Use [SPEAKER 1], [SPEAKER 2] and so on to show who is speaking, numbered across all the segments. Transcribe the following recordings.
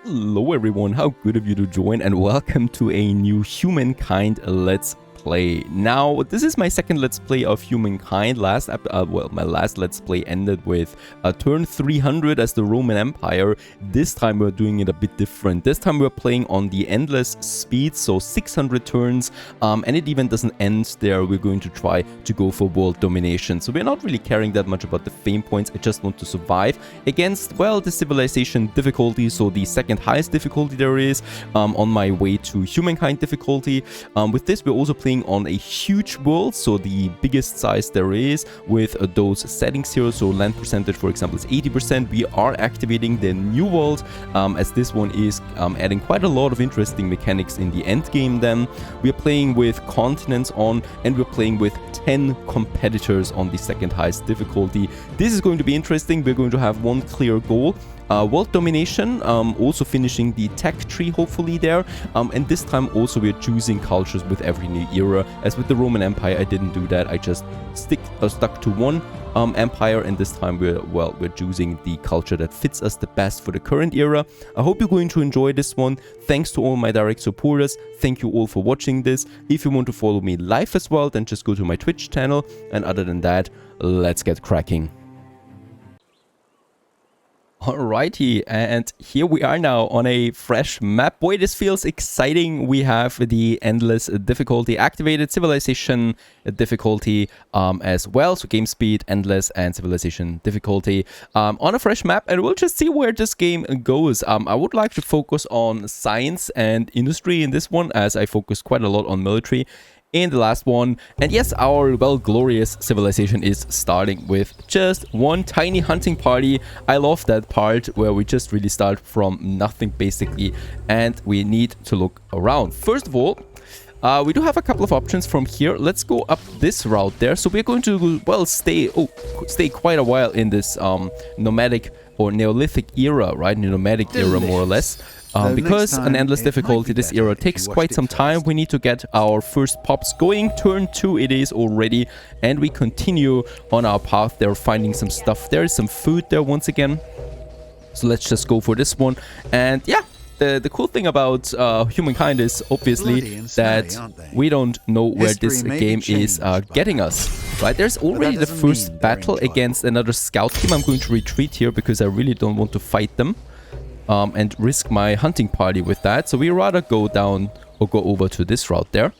[SPEAKER 1] Hello everyone, how good of you to join and welcome to a new Humankind Let's Play. Now, this is my second Let's Play of Humankind. My last Let's Play ended with turn 300 as the Roman Empire. This time we're doing it a bit different. This time we're playing on the endless speed, so 600 turns, and it even doesn't end there. We're going to try to go for world domination. So we're not really caring that much about the fame points. I just want to survive against, well, the civilization difficulty, so the second highest difficulty there is, on my way to Humankind difficulty. With this, we're also playing on a huge world, so the biggest size there is, with those settings here. So land percentage, for example, is 80%. We are activating the new world, as this one is adding quite a lot of interesting mechanics in the end game. Then we're playing with continents on, and we're playing with 10 competitors on the second highest difficulty. This is going to be interesting. We're going to have one clear goal. World domination, also finishing the tech tree hopefully there, and this time also we're choosing cultures with every new era. As with the Roman Empire, I didn't do that. I just stuck to one empire, and this time we're choosing the culture that fits us the best for the current era. I hope you're going to enjoy this one. Thanks to all my direct supporters. Thank you all for watching this. If you want to follow me live as well, then just go to my Twitch channel, and other than that, let's get cracking. Alrighty, and here we are now on a fresh map. Boy, this feels exciting. We have the endless difficulty activated, civilization difficulty as well. So game speed, endless, and civilization difficulty on a fresh map, and we'll just see where this game goes. I would like to focus on science and industry in this one, as I focused quite a lot on military in the last one. And yes, our, well, glorious civilization is starting with just one tiny hunting party. I love that part where we just really start from nothing basically, and we need to look around. First of all, we do have a couple of options from here. Let's go up this route there. So we're going to, well, stay quite a while in this nomadic or Neolithic era, right? Nomadic era, more or less. Because an endless difficulty, this era takes quite some time. We need to get our first pops going. Turn 2 it is already, and we continue on our path there, finding some stuff. There is some food there once again, so let's just go for this one. And yeah, the cool thing about Humankind is obviously that we don't know where this game is getting us, right? There's already the first battle against another scout team. I'm going to retreat here because I really don't want to fight them and risk my hunting party with that. So we rather go down or go over to this route there.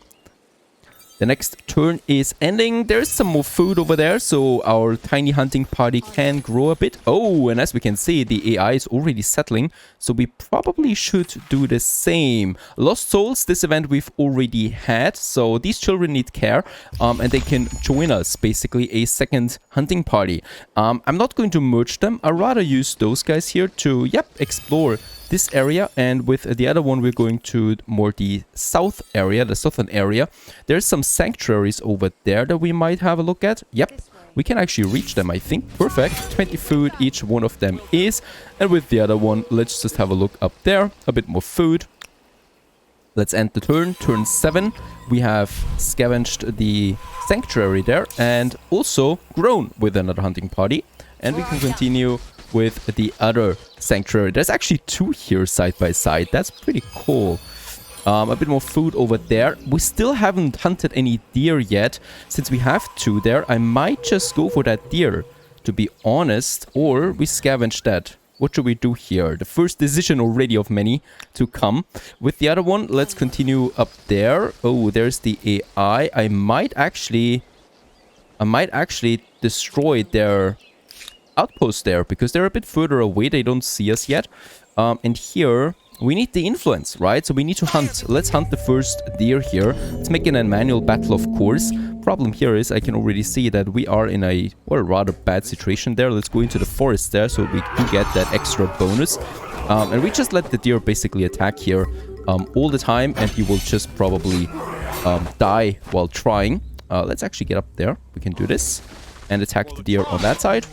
[SPEAKER 1] The next turn is ending. There's some more food over there, so our tiny hunting party can grow a bit. Oh, and as we can see, the AI is already settling, so we probably should do the same. Lost Souls, this event we've already had, so these children need care, and they can join us, basically a second hunting party. I'm not going to merge them. I'd rather use those guys here to, explore this area, and with the other one we're going to more the south area, the southern area. There's some sanctuaries over there that we might have a look at. Yep, we can actually reach them, I think. Perfect. 20 food each one of them is. And with the other one, let's just have a look up there. A bit more food. Let's end the turn. Turn 7. We have scavenged the sanctuary there and also grown with another hunting party. And we can continue with the other sanctuary. There's actually 2 here side by side. That's pretty cool. A bit more food over there. We still haven't hunted any deer yet. Since we have 2 there, I might just go for that deer, to be honest, or we scavenge that. What should we do here? The first decision already of many to come. With the other one, let's continue up there. Oh, there's the AI. I might actually destroy their outpost there, because they're a bit further away. They don't see us yet, and here we need the influence, right? So we need to hunt. Let's hunt the first deer here. Let's make it a manual battle, of course. Problem here is I can already see that we are in a, well, rather bad situation there. Let's go into the forest there so we do get that extra bonus, and we just let the deer basically attack here all the time, and he will just probably die while trying. Let's actually get up there. We can do this and attack the deer on that side.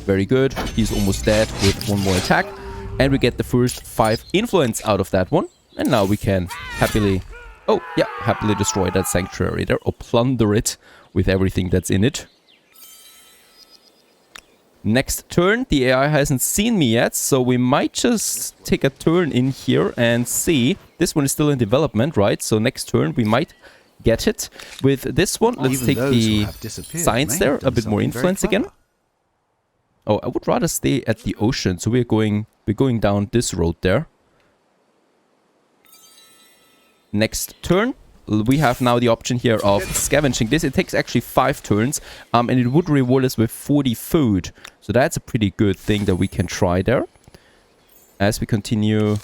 [SPEAKER 1] Very good. He's almost dead with one more attack. And we get the first 5 influence out of that one. And now we can happily destroy that sanctuary there, or plunder it with everything that's in it. Next turn, the AI hasn't seen me yet, so we might just take a turn in here and see. This one is still in development, right? So next turn we might get it. With this one, let's take the science there, a bit more influence again. Oh, I would rather stay at the ocean, so we're going down this road there. Next turn, we have now the option here of scavenging this. It takes actually 5 turns, and it would reward us with 40 food. So that's a pretty good thing that we can try there. As we continue a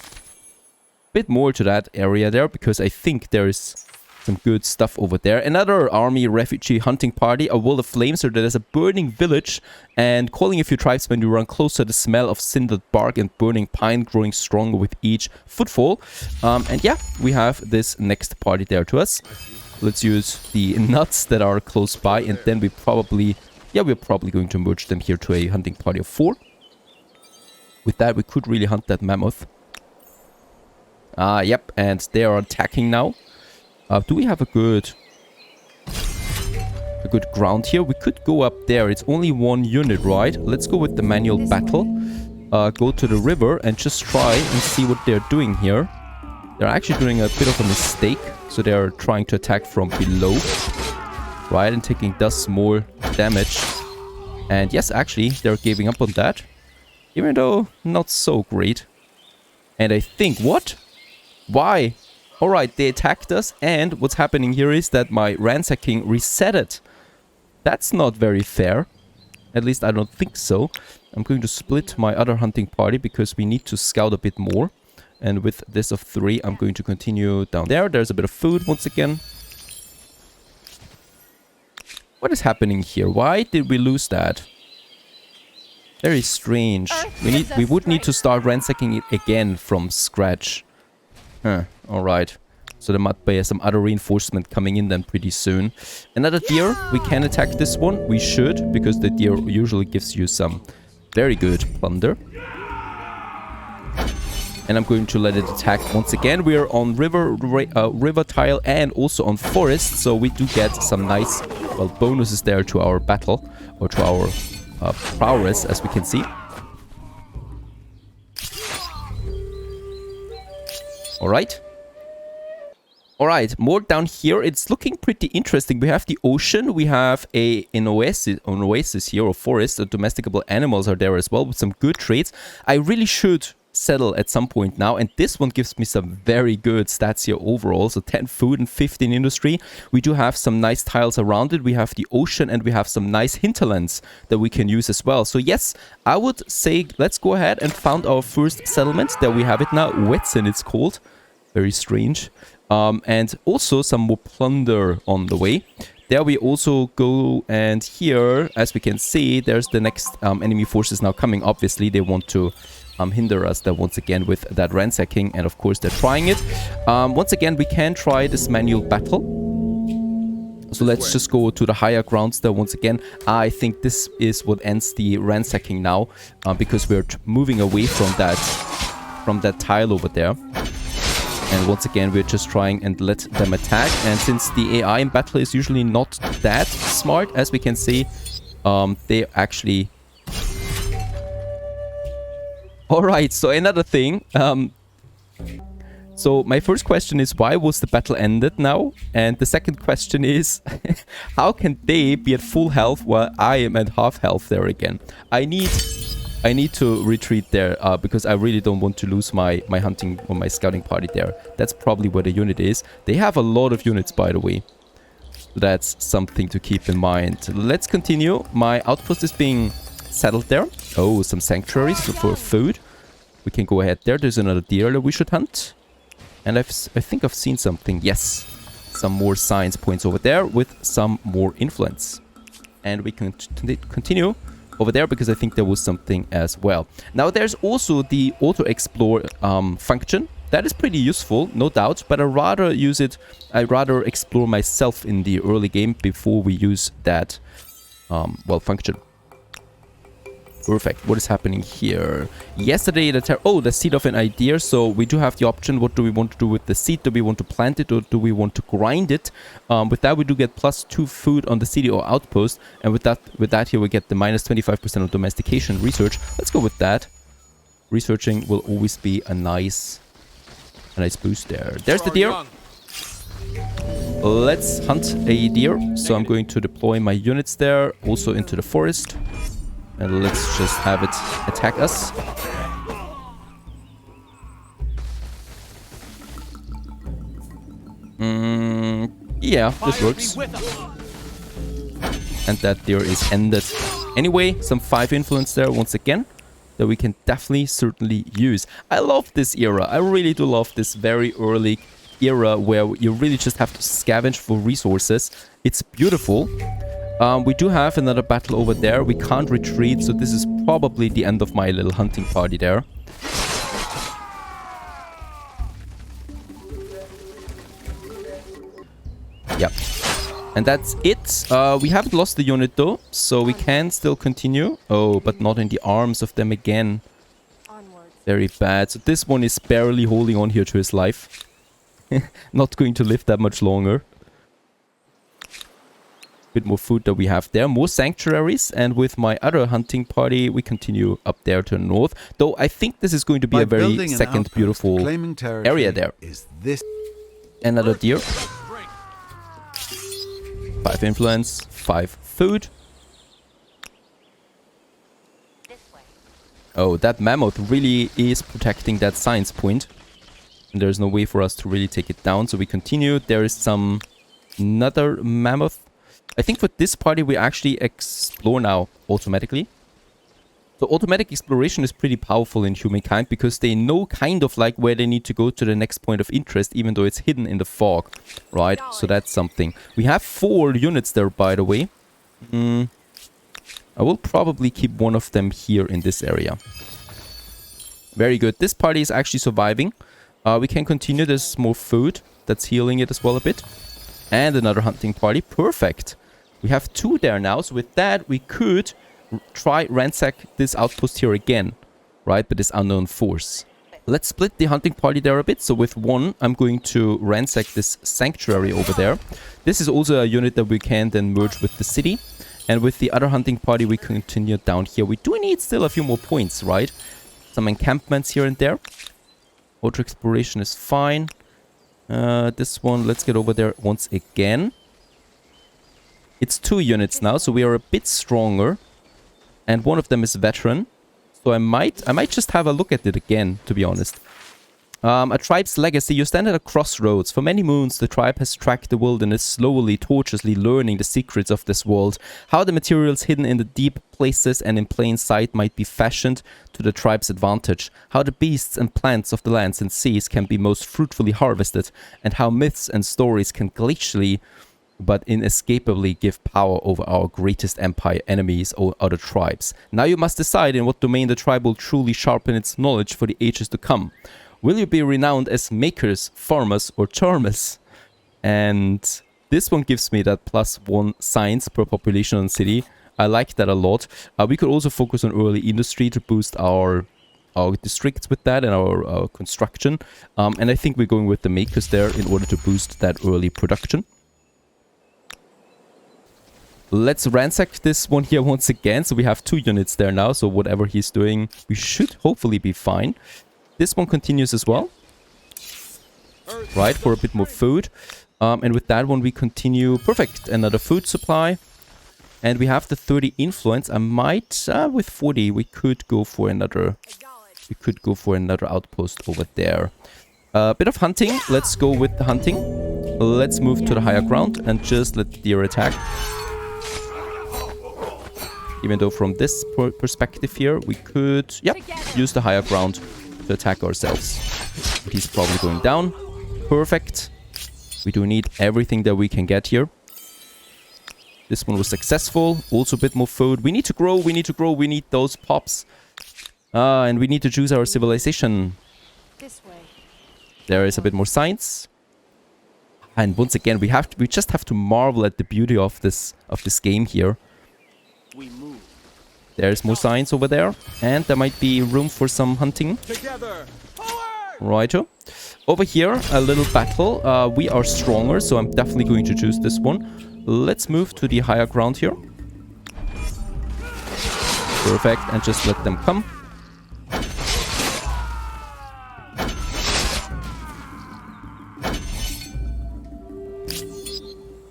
[SPEAKER 1] bit more to that area there, because I think there is some good stuff over there. Another army refugee hunting party, a wall of flames, so there's a burning village, and calling a few tribesmen to run closer. The smell of cindered bark and burning pine growing stronger with each footfall. And yeah, we have this next party there to us. Let's use the nuts that are close by, and then we're probably going to merge them here to a hunting party of 4. With that, we could really hunt that mammoth. Yep, and they are attacking now. Do we have a good ground here? We could go up there. It's only 1 unit, right? Let's go with the manual battle. Go to the river and just try and see what they're doing here. They're actually doing a bit of a mistake. So they're trying to attack from below, right? And taking thus more damage. And yes, actually, they're giving up on that. Even though not so great. And I think, what? Why? Alright, they attacked us, and what's happening here is that my ransacking reset it. That's not very fair. At least I don't think so. I'm going to split my other hunting party because we need to scout a bit more. And with this of 3, I'm going to continue down there. There's a bit of food once again. What is happening here? Why did we lose that? Very strange. We would need to start ransacking it again from scratch. Huh, alright. So there might be some other reinforcement coming in then pretty soon. Another deer. We can attack this one. We should, because the deer usually gives you some very good plunder. And I'm going to let it attack once again. We are on river tile and also on forest. So we do get some nice, well, bonuses there to our battle. Or to our prowess, as we can see. Alright. Alright, more down here. It's looking pretty interesting. We have the ocean. We have an oasis here, or forest. The domesticable animals are there as well with some good traits. I really should settle at some point now. And this one gives me some very good stats here overall. So 10 food and 15 industry. We do have some nice tiles around it. We have the ocean and we have some nice hinterlands that we can use as well. So yes, I would say let's go ahead and found our first settlement. There we have it now. Wetsen it's called. Very strange. And also some more plunder on the way. There we also go, and here, as we can see, there's the next enemy forces now coming. Obviously, they want to hinder us there once again with that ransacking, and of course they're trying it. Once again, we can try this manual battle. So let's just go to the higher grounds there once again. I think this is what ends the ransacking now, because we're moving away from that tile over there. And once again, we're just trying and let them attack. And since the AI in battle is usually not that smart, as we can see, they actually... Alright, so another thing. So my first question is, why was the battle ended now? And the second question is, how can they be at full health while I am at half health there again? I need to retreat there because I really don't want to lose my hunting or my scouting party there. That's probably where the unit is. They have a lot of units, by the way. That's something to keep in mind. Let's continue. My outpost is being settled there. Oh, some sanctuaries for food. We can go ahead there. There's another deer that we should hunt. And I think I've seen something. Yes. Some more science points over there with some more influence. And we can continue over there because I think there was something as well. Now there's also the auto explore function. That is pretty useful, no doubt, but I'd rather explore myself in the early game before we use that function. Perfect. What is happening here? Yesterday, the seed of an idea. So we do have the option. What do we want to do with the seed? Do we want to plant it or do we want to grind it? With that, we do get +2 food on the city or outpost. And with that here, we get the -25% of domestication research. Let's go with that. Researching will always be a nice boost there. There's the deer. Let's hunt a deer. So I'm going to deploy my units there, also into the forest. And let's just have it attack us. Yeah, this works. And that deer is ended. Anyway, some 5 influence there once again that we can definitely, certainly use. I love this era. I really do love this very early era where you really just have to scavenge for resources. It's beautiful. We do have another battle over there. We can't retreat, so this is probably the end of my little hunting party there. Yep. And that's it. We haven't lost the unit though, so we can still continue. Oh, but not in the arms of them again. Very bad. So this one is barely holding on here to his life. Not going to live that much longer. Bit more food that we have there, more sanctuaries, and with my other hunting party we continue up there to the north, though I think this is going to be a very second beautiful area there. Another deer, 5 influence, 5 food. Oh, that mammoth really is protecting that science point, and there's no way for us to really take it down, so we continue. There is another mammoth. I think for this party we actually explore now automatically. So automatic exploration is pretty powerful in Humankind because they know kind of like where they need to go to the next point of interest, even though it's hidden in the fog, right? So that's something. We have 4 units there, by the way. I will probably keep one of them here in this area. Very good. This party is actually surviving. We can continue. There's more food that's healing it as well a bit. And another hunting party. Perfect. We have 2 there now, so with that we could try ransack this outpost here again, right, with this unknown force. Let's split the hunting party there a bit. So with 1, I'm going to ransack this sanctuary over there. This is also a unit that we can then merge with the city. And with the other hunting party we continue down here. We do need still a few more points, right? Some encampments here and there. Auto exploration is fine. This one, let's get over there once again. It's 2 units now, so we are a bit stronger. And one of them is veteran. So I might just have a look at it again, to be honest. A tribe's legacy. You stand at a crossroads. For many moons, the tribe has tracked the wilderness, slowly, tortuously learning the secrets of this world. How the materials hidden in the deep places and in plain sight might be fashioned to the tribe's advantage. How the beasts and plants of the lands and seas can be most fruitfully harvested. And how myths and stories can glacially but inescapably give power over our greatest empire enemies or other tribes. Now you must decide in what domain the tribe will truly sharpen its knowledge for the ages to come. Will you be renowned as makers, farmers, or charmers? And this one gives me that +1 science per population on city. I like that a lot. We could also focus on early industry to boost our districts with that and our construction. And I think we're going with the makers there in order to boost that early production. Let's ransack this one here once again. So we have 2 units there now. So whatever he's doing, we should hopefully be fine. This one continues as well. Right, for a bit more food. And with that one we continue. Perfect. Another food supply. And we have the 30 influence. I might, with 40, we could go for another... We could go for another outpost over there. A bit of hunting. Let's go with the hunting. Let's move to the higher ground and just let the deer attack. Even though from this perspective here, we could, use the higher ground to attack ourselves. But he's probably going down. Perfect. We do need everything that we can get here. This one was successful. Also a bit more food. We need to grow, we need to grow, we need those pops. And we need to choose our civilization.
[SPEAKER 2] This way.
[SPEAKER 1] There is a bit more science. And once again, we just have to marvel at the beauty of this game here.
[SPEAKER 3] We move.
[SPEAKER 1] There's more signs over there. And there might be room for some hunting. Righto. Over here, a little battle. We are stronger, so I'm definitely going to choose this one. Let's move to the higher ground here. Perfect. And just let them come.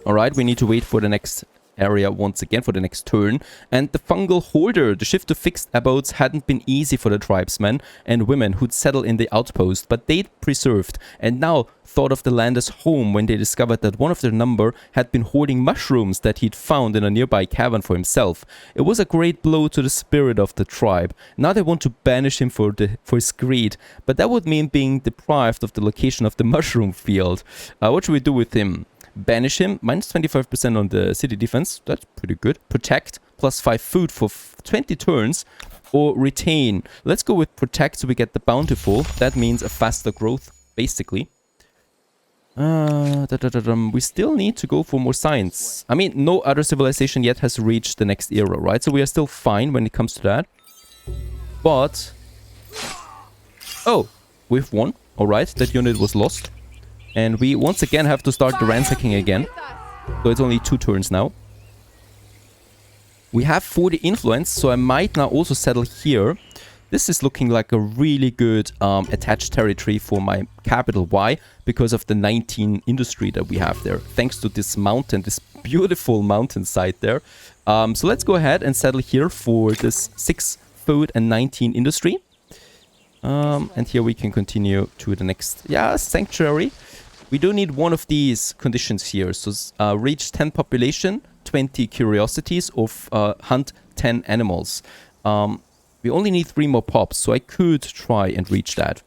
[SPEAKER 1] Alright, we need to wait for the next area once again, for the next turn. And the fungal hoarder, the shift to fixed abodes hadn't been easy for the tribesmen and women who'd settled in the outpost, but they'd preserved and now thought of the land as home when they discovered that one of their number had been hoarding mushrooms that he'd found in a nearby cavern for himself. It was a great blow to the spirit of the tribe. Now they want to banish him for his greed, but that would mean being deprived of the location of the mushroom field. What should we do with him? Banish him, minus 25% on the city defense, that's pretty good. Protect, plus 5 food for 20 turns, or retain. Let's go with protect so we get the bountiful. That means a faster growth, basically. We still need to go for more science. I mean, no other civilization yet has reached the next era, right? So we are still fine when it comes to that. But... oh, we've won. Alright, that unit was lost. And we once again have to start the ransacking again. So it's only 2 turns now. We have 40 influence, so I might now also settle here. This is looking like a really good attached territory for my capital. Why? Because of the 19 industry that we have there. Thanks to this mountain, this beautiful mountainside there. So let's go ahead and settle here for this 6 food and 19 industry. And here we can continue to the next, sanctuary. We do need one of these conditions here. So reach 10 population, 20 curiosities, or hunt 10 animals. We only need 3 more pops, so I could try and reach that.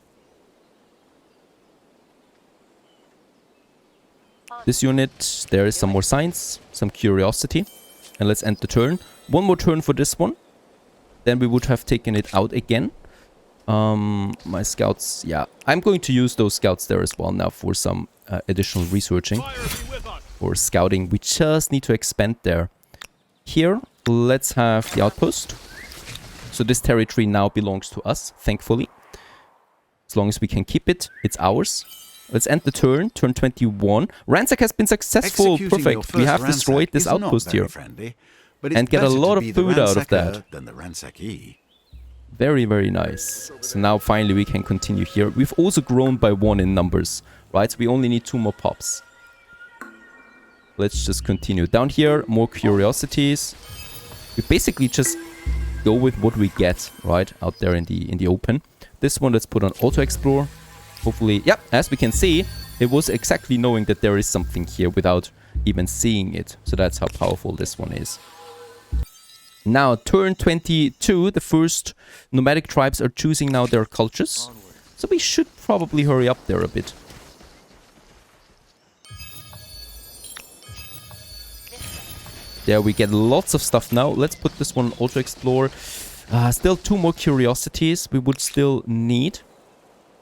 [SPEAKER 1] This unit, there is some more science, some curiosity. And let's end the turn. One more turn for this one. Then we would have taken it out again. My scouts, I'm going to use those scouts there as well now for some additional researching or scouting. We just need to expand there. Here, let's have the outpost. So this territory now belongs to us, thankfully. As long as we can keep it, it's ours. Let's end the turn, turn 21. Ransack has been successful, perfect. We have destroyed this outpost here. And get a lot of food out of that. Very, very nice. So now finally we can continue here. We've also grown by 1 in numbers, right? So we only need 2 more pops. Let's just continue. Down here, more curiosities. We basically just go with what we get, right? Out there in the open. This one, let's put on auto explore. Hopefully, as we can see, it was exactly knowing that there is something here without even seeing it. So that's how powerful this one is. Now, turn 22, the first nomadic tribes are choosing now their cultures. So we should probably hurry up there a bit. There we get lots of stuff now. Let's put this one on auto explore. Still 2 more curiosities we would still need.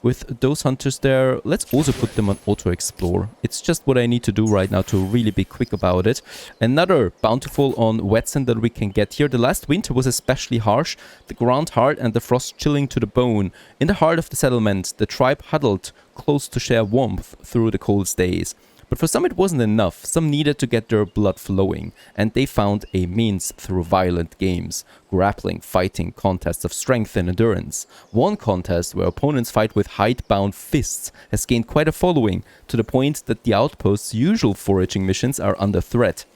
[SPEAKER 1] With those hunters there, let's also put them on auto-explore. It's just what I need to do right now to really be quick about it. Another bountiful on wetland that we can get here. The last winter was especially harsh, the ground hard and the frost chilling to the bone. In the heart of the settlement, the tribe huddled close to share warmth through the cold days. But for some it wasn't enough, some needed to get their blood flowing, and they found a means through violent games, grappling, fighting, contests of strength and endurance. One contest where opponents fight with hide-bound fists has gained quite a following, to the point that the outpost's usual foraging missions are under threat.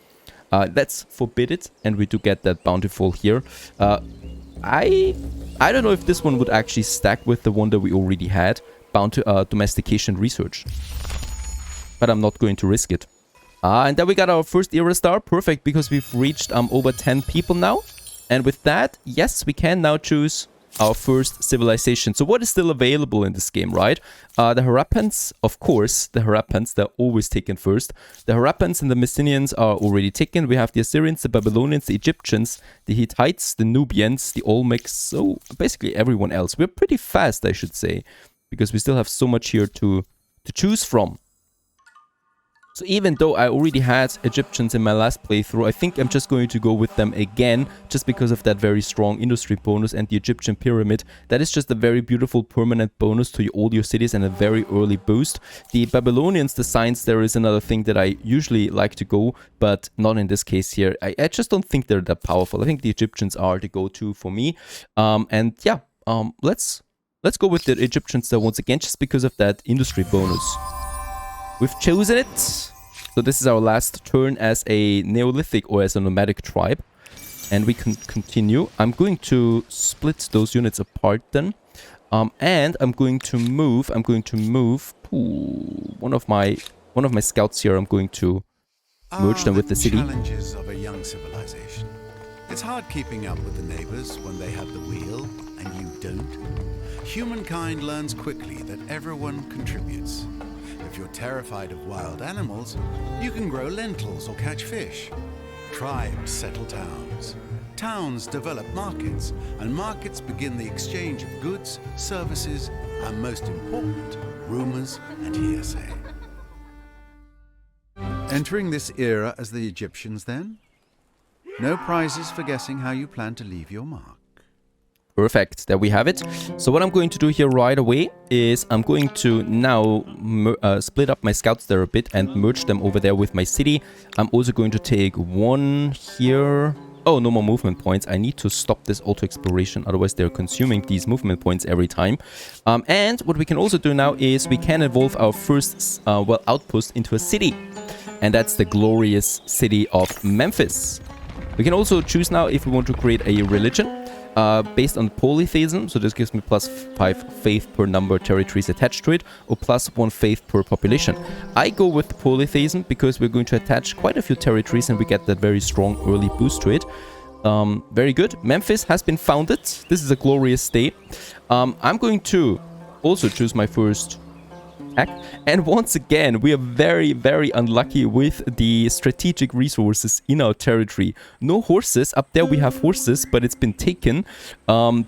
[SPEAKER 1] Let's forbid it, and we do get that bountiful here. I don't know if this one would actually stack with the one that we already had, domestication research. But I'm not going to risk it. And then we got our first era star. Perfect, because we've reached over 10 people now. And with that, yes, we can now choose our first civilization. So what is still available in this game, right? The Harappans, of course, the Harappans, they're always taken first. The Harappans and the Messenians are already taken. We have the Assyrians, the Babylonians, the Egyptians, the Hittites, the Nubians, the Olmecs. So basically everyone else. We're pretty fast, I should say, because we still have so much here to choose from. So even though I already had Egyptians in my last playthrough, I think I'm just going to go with them again, just because of that very strong industry bonus and the Egyptian pyramid. That is just a very beautiful permanent bonus to all your cities and a very early boost. The Babylonians, the signs, there is another thing that I usually like to go, but not in this case here. I just don't think they're that powerful. I think the Egyptians are the go-to for me. And yeah, let's go with the Egyptians there once again, just because of that industry bonus. We've chosen it. So this is our last turn as a Neolithic or as a nomadic tribe. And we can continue. I'm going to split those units apart then. And I'm going to move one of my scouts here. I'm going to merge them with the city.
[SPEAKER 2] Challenges of a young civilization. It's hard keeping up with the neighbors when they have the wheel and you don't. Humankind learns quickly that everyone contributes. If you're terrified of wild animals, you can grow lentils or catch fish. Tribes settle towns. Towns develop markets, and markets begin the exchange of goods, services, and most important, rumors and hearsay. Entering this era as the Egyptians then? No prizes for guessing how you plan to leave your mark.
[SPEAKER 1] Perfect, there we have it. So what I'm going to do here right away is I'm going to now split up my scouts there a bit and merge them over there with my city. I'm also going to take one here. Oh, no more movement points. I need to stop this auto-exploration, otherwise they're consuming these movement points every time. And what we can also do now is we can evolve our first outpost into a city. And that's the glorious city of Memphis. We can also choose now if we want to create a religion. Based on polytheism, so this gives me +5 faith per number of territories attached to it, or +1 faith per population. I go with polytheism because we're going to attach quite a few territories and we get that very strong early boost to it. Very good. Memphis has been founded. This is a glorious day. I'm going to also choose my first attack. And once again, we are very, very unlucky with the strategic resources in our territory. No horses. Up there we have horses, but it's been taken.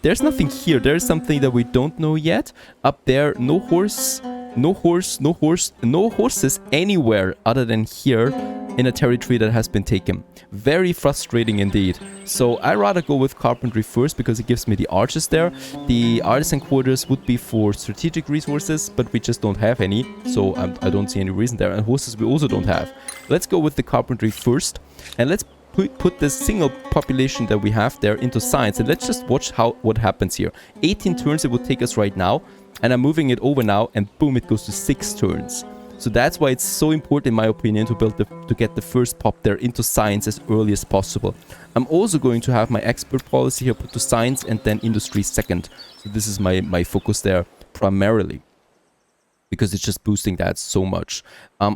[SPEAKER 1] There's nothing here. There's something that we don't know yet. Up there, no horse, no horse, no horse, no horses anywhere other than here in a territory that has been taken. Very frustrating indeed. So I rather go with carpentry first because it gives me the archers there. The artisan quarters would be for strategic resources, but we just don't have any. So I don't see any reason there. And horses we also don't have. Let's go with the carpentry first. And let's put this single population that we have there into science. And let's just watch what happens here. 18 turns it would take us right now. And I'm moving it over now. And boom, it goes to 6 turns. So that's why it's so important, in my opinion, to get the first pop there into science as early as possible. I'm also going to have my expert policy here put to science and then industry second. So this is my focus there primarily, because it's just boosting that so much.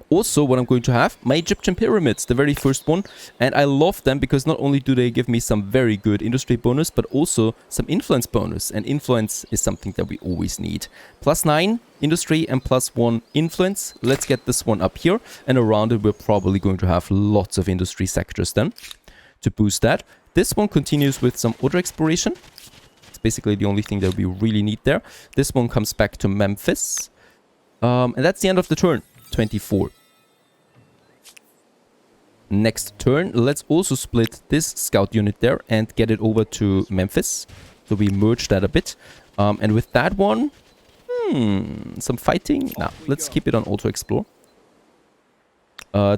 [SPEAKER 1] Also, what I'm going to have, my Egyptian pyramids, the very first one. And I love them because not only do they give me some very good industry bonus, but also some influence bonus. And influence is something that we always need. +9 industry and +1 influence. Let's get this one up here. And around it, we're probably going to have lots of industry sectors then to boost that. This one continues with some auto exploration. It's basically the only thing that we really need there. This one comes back to Memphis. And that's the end of the turn, 24. Next turn, let's also split this scout unit there and get it over to Memphis. So we merge that a bit. And with that one, some fighting. Nah, let's keep it on auto-explore.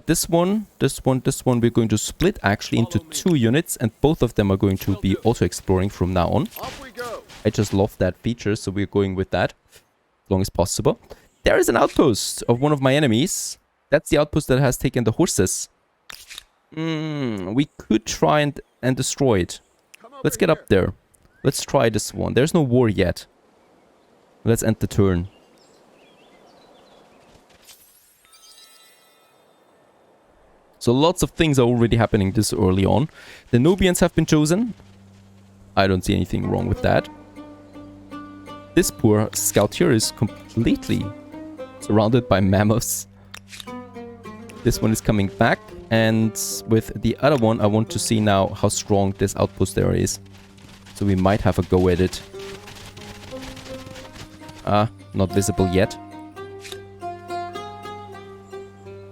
[SPEAKER 1] This one, we're going to split actually into 2 units. And both of them are going to be auto-exploring from now on. I just love that feature, so we're going with that as long as possible. There is an outpost of one of my enemies. That's the outpost that has taken the horses. We could try and destroy it. Let's get up there. Let's try this one. There's no war yet. Let's end the turn. So lots of things are already happening this early on. The Nubians have been chosen. I don't see anything wrong with that. This poor scout here is completely surrounded by mammoths. This one is coming back, and with the other one I want to see now how strong this outpost there is. So we might have a go at it. Not visible yet.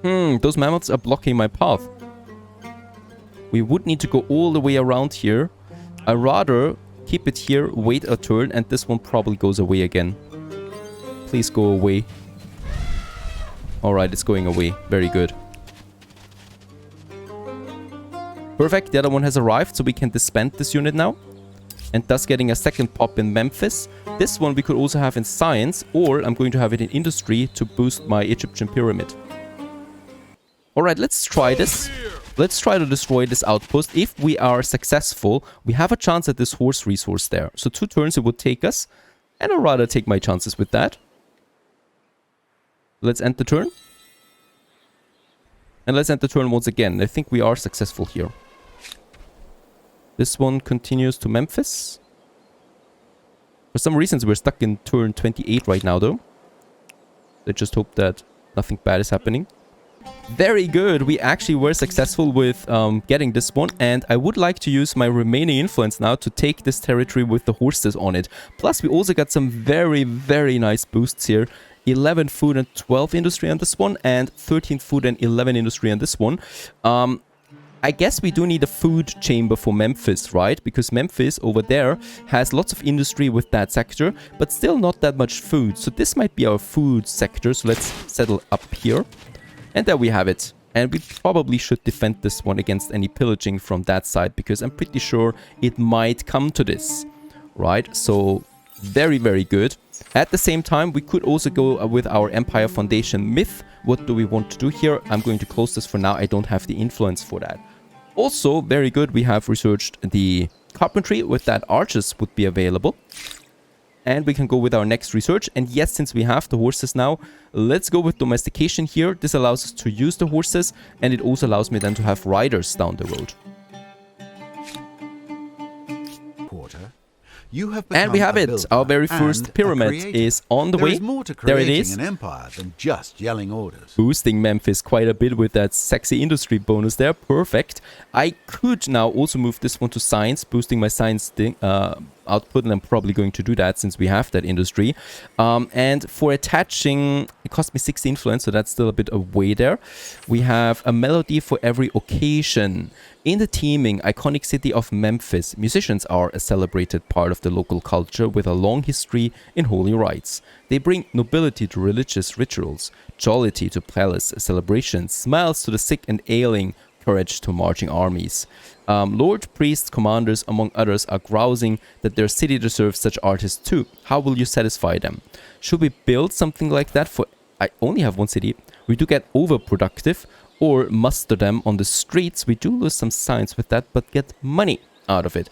[SPEAKER 1] Those mammoths are blocking my path. We would need to go all the way around here. I'd rather keep it here, wait a turn, and this one probably goes away again. Please go away. Alright, it's going away. Very good. Perfect, the other one has arrived, so we can disband this unit now. And thus getting a second pop in Memphis. This one we could also have in science, or I'm going to have it in industry to boost my Egyptian pyramid. Alright, let's try this. Let's try to destroy this outpost. If we are successful, we have a chance at this horse resource there. So 2 turns it would take us, and I'd rather take my chances with that. Let's end the turn. And let's end the turn once again. I think we are successful here. This one continues to Memphis. For some reasons, we're stuck in turn 28 right now, though. I just hope that nothing bad is happening. Very good. We actually were successful with getting this one. And I would like to use my remaining influence now to take this territory with the horses on it. Plus, we also got some very, very nice boosts here. 11 food and 12 industry on this one. And 13 food and 11 industry on this one. I guess we do need a food chamber for Memphis, right? Because Memphis over there has lots of industry with that sector, but still not that much food. So this might be our food sector. So let's settle up here. And there we have it. And we probably should defend this one against any pillaging from that side, because I'm pretty sure it might come to this, right? So very, very good. At the same time, we could also go with our Empire Foundation myth. What do we want to do here? I'm going to close this for now. I don't have the influence for that. Also, very good, we have researched the carpentry. With that, archers would be available. And we can go with our next research. And yes, since we have the horses now, let's go with domestication here. This allows us to use the horses, and it also allows me then to have riders down the road. And we have it. Our very first pyramid is on the way. There it is.
[SPEAKER 2] An empire than just yelling orders.
[SPEAKER 1] Boosting Memphis quite a bit with that sexy industry bonus there. Perfect. I could now also move this one to science, boosting my science output, and I'm probably going to do that since we have that industry. And for attaching, it cost me 60 influence, so that's still a bit away there. We have a melody for every occasion. In the teeming, iconic city of Memphis, musicians are a celebrated part of the local culture with a long history in holy rites. They bring nobility to religious rituals, jollity to palace celebrations, smiles to the sick and ailing, courage to marching armies. Lord, priests, commanders, among others, are grousing that their city deserves such artists too. How will you satisfy them? Should we build something like that for... I only have one city. We do get overproductive, or muster them on the streets. We do lose some science with that, but get money out of it.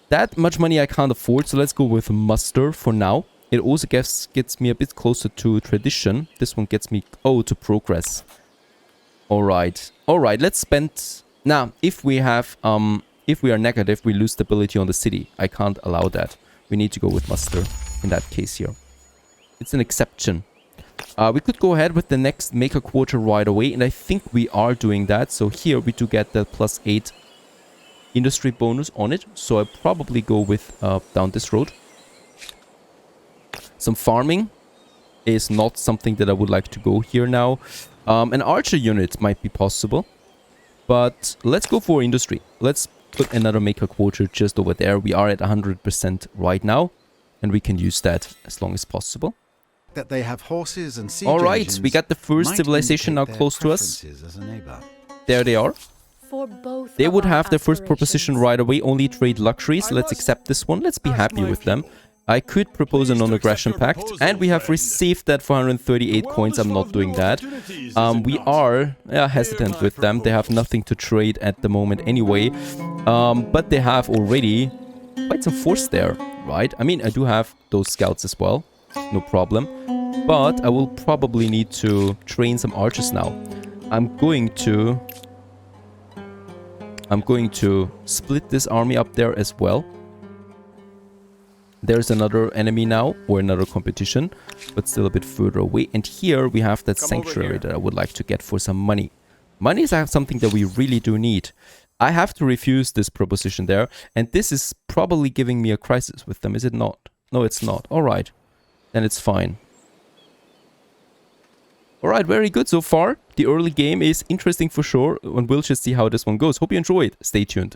[SPEAKER 1] That much money I can't afford, so let's go with muster for now. It also gets me a bit closer to tradition. This one gets me, to progress. Alright, let's spend... Now, if we have, if we are negative, we lose stability on the city. I can't allow that. We need to go with muster in that case here. It's an exception. We could go ahead with the next make a quarter right away, and I think we are doing that. So here we do get the +8 industry bonus on it. So I probably go with down this road. Some farming is not something that I would like to go here now. An archer unit might be possible, but let's go for industry. Let's put another make a quarter just over there. We are at 100% right now, and we can use that as long as possible.
[SPEAKER 2] That they have horses and siege
[SPEAKER 1] Alright, we got the first civilization now close to us. There they are. They would have their first proposition right away, only trade luxuries. Let's accept this one. Let's be happy with them. I could propose a non-aggression pact, and we have received that for 138 coins. I'm not doing that. We are hesitant with them. They have nothing to trade at the moment anyway. But they have already quite some force there, right? I mean, I do have those scouts as well. No problem. But I will probably need to train some archers now. I'm going to split this army up there as well. There's another enemy now, or another competition, but still a bit further away. And here we have that sanctuary that I would like to get for some money. Money is something that we really do need. I have to refuse this proposition there, and this is probably giving me a crisis with them, is it not? No, it's not. Alright, then it's fine. Alright, very good so far. the early game is interesting for sure, and we'll just see how this one goes. Hope you enjoyed. Stay tuned.